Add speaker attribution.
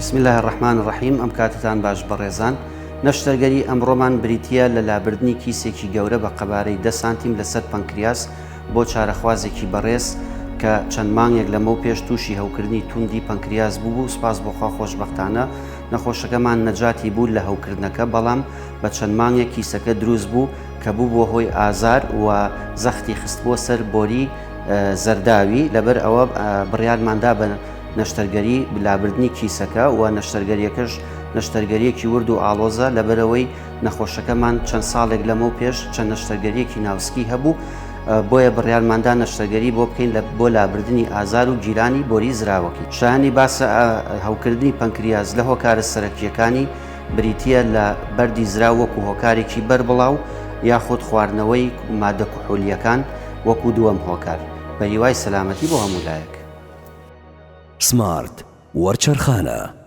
Speaker 1: بسم الله الرحمن الرحیم. ئەم کاتتان باش بەڕێزان. نەشتەرگەری ئەمڕۆمان بریتە لە لابردنی کیسێکی گەورە بە قەبارەی 10 سانتیم لەسەر پەنکریاس بۆ چارەخوازێکی بەڕێز کە چەند مانگێک لەمە پێش تووشی هەوکردنی توندی پەنکریاس بوو. سپاس بۆخوا خۆشبەختانە نەخۆشەکەمان نەجاتی بوو لە هەوکردنەکە، بەڵام بە چەند مانگێک کیسەکە دروست بوو کە بوو بۆ هۆی ئازار و زەختی خست بۆ سەر بۆری زەرداوی. لەبەر ئەوە بڕیارماندا بە نەشتەرگەری لابردنی کیسەکە و نەشتەرگەریەکەش نەشتەرگەریەکی ورد و ئاڵۆزە، لەبەرەوەی نەخۆشەکەمان چەند ساڵێک لەمە پێش چەند نەشتەرگەریەکی ناوسکی هەبوو. بۆیە بڕیارماندا نەشتەرگەری بۆ بکەین بۆ لابردنی ئازار و گیرانی بۆری زراوەکی. شایانی باسە هەوکردنی پەنکریاس لە هۆکارە سەرەکیەکانی بریتە لە بەردی زرا وەکو هۆکارێکی بەربڵاو یاخود خواردنەوەی مادە کوحولیەکان وەکو دووەم هۆکار. بە هیوای سەلامەتی بۆ هەموو لایەک.
Speaker 2: سمارت وەرچەرخانە.